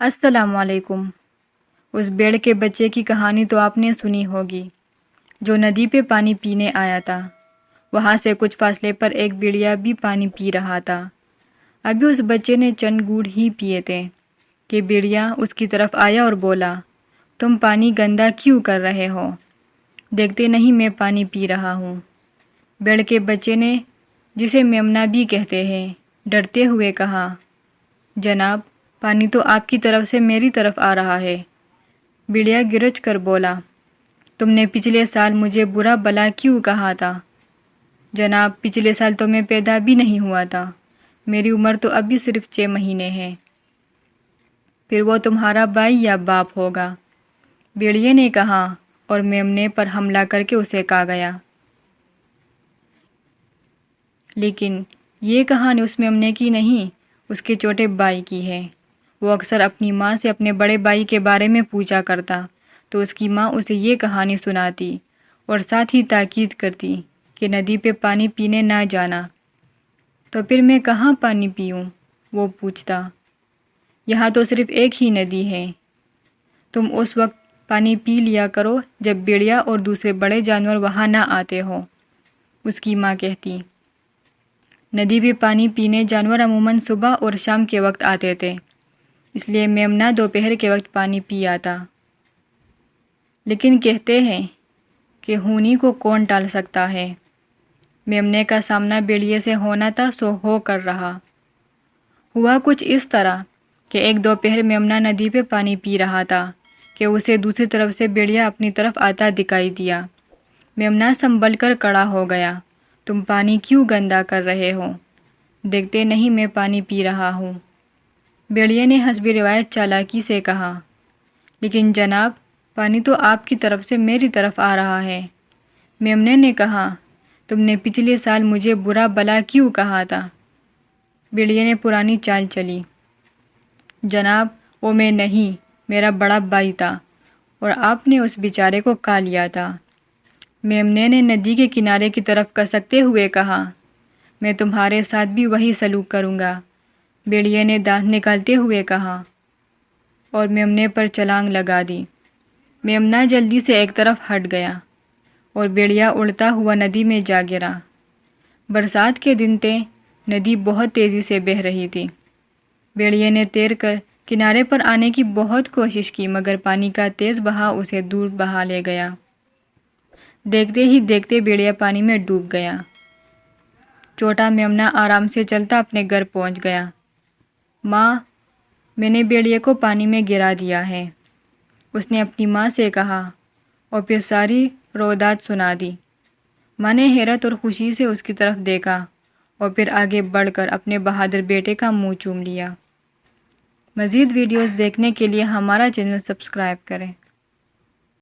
السلام علیکم۔ اس بیڑ کے بچے کی کہانی تو آپ نے سنی ہوگی جو ندی پہ پانی پینے آیا تھا۔ وہاں سے کچھ فاصلے پر ایک بیڑیا بھی پانی پی رہا تھا۔ ابھی اس بچے نے چند گھونٹ ہی پیے تھے کہ بیڑیا اس کی طرف آیا اور بولا، تم پانی گندا کیوں کر رہے ہو؟ دیکھتے نہیں میں پانی پی رہا ہوں۔ بیڑ کے بچے نے، جسے میمنہ بھی کہتے ہیں، ڈرتے ہوئے کہا، جناب پانی تو آپ کی طرف سے میری طرف آ رہا ہے۔ بیڑیا گرج کر بولا، تم نے پچھلے سال مجھے برا بلا کیوں کہا تھا؟ جناب پچھلے سال تو میں پیدا بھی نہیں ہوا تھا، میری عمر تو ابھی صرف 6 مہینے ہے۔ پھر وہ تمہارا بھائی یا باپ ہوگا، بیڑیے نے کہا اور میمنے پر حملہ کر کے اسے کھا گیا۔ لیکن یہ کہانی اس میمنے کی نہیں، اس کے چھوٹے بھائی کی ہے۔ وہ اکثر اپنی ماں سے اپنے بڑے بھائی کے بارے میں پوچھا کرتا تو اس کی ماں اسے یہ کہانی سناتی اور ساتھ ہی تاکید کرتی کہ ندی پہ پانی پینے نہ جانا۔ تو پھر میں کہاں پانی پیوں؟ وہ پوچھتا۔ یہاں تو صرف ایک ہی ندی ہے، تم اس وقت پانی پی لیا کرو جب بیڑیا اور دوسرے بڑے جانور وہاں نہ آتے ہو، اس کی ماں کہتی۔ ندی پہ پانی پینے جانور عموماً صبح اور شام کے وقت آتے تھے، اس لیے میمنہ دوپہر کے وقت پانی پی آتا۔ لیکن کہتے ہیں کہ ہونی کو کون ٹال سکتا ہے؟ میمنے کا سامنا بیڑیے سے ہونا تھا سو ہو کر رہا۔ ہوا کچھ اس طرح کہ ایک دوپہر میمنہ ندی پہ پانی پی رہا تھا کہ اسے دوسری طرف سے بیڑیا اپنی طرف آتا دکھائی دیا۔ میمنہ سنبھل کر کھڑا ہو گیا، تم پانی کیوں گندا کر رہے ہو؟ دیکھتے نہیں میں پانی پی رہا ہوں۔ بیڑیے نے حسب روایت چالاکی سے کہا، لیکن جناب پانی تو آپ کی طرف سے میری طرف آ رہا ہے۔ میمنے نے کہا، تم نے پچھلے سال مجھے برا بلا کیوں کہا تھا؟ بیڑیے نے پرانی چال چلی، جناب وہ میں نہیں، میرا بڑا بھائی تھا اور آپ نے اس بیچارے کو کھا لیا تھا۔ میمنے نے ندی کے کنارے کی طرف کسکتے ہوئے کہا، میں تمہارے ساتھ بھی وہی سلوک کروں گا۔ بیڑیے نے دانت نکالتے ہوئے کہا اور میمنے پر چھلانگ لگا دی۔ میمنہ جلدی سے ایک طرف ہٹ گیا اور بیڑیا اڑتا ہوا ندی میں جا گرا۔ برسات کے دن تھے، ندی بہت تیزی سے بہہ رہی تھی۔ بیڑیے نے تیر کر کنارے پر آنے کی بہت کوشش کی مگر پانی کا تیز بہاؤ اسے دور بہا لے گیا۔ دیکھتے ہی دیکھتے بیڑیا پانی میں ڈوب گیا۔ چھوٹا میمنہ آرام سے چلتا اپنے گھر پہنچ گیا۔ ماں، میں نے بیڑیے کو پانی میں گرا دیا ہے، اس نے اپنی ماں سے کہا اور پھر ساری رودات سنا دی۔ ماں نے حیرت اور خوشی سے اس کی طرف دیکھا اور پھر آگے بڑھ کر اپنے بہادر بیٹے کا منہ چوم لیا۔ مزید ویڈیوز دیکھنے کے لیے ہمارا چینل سبسکرائب کریں۔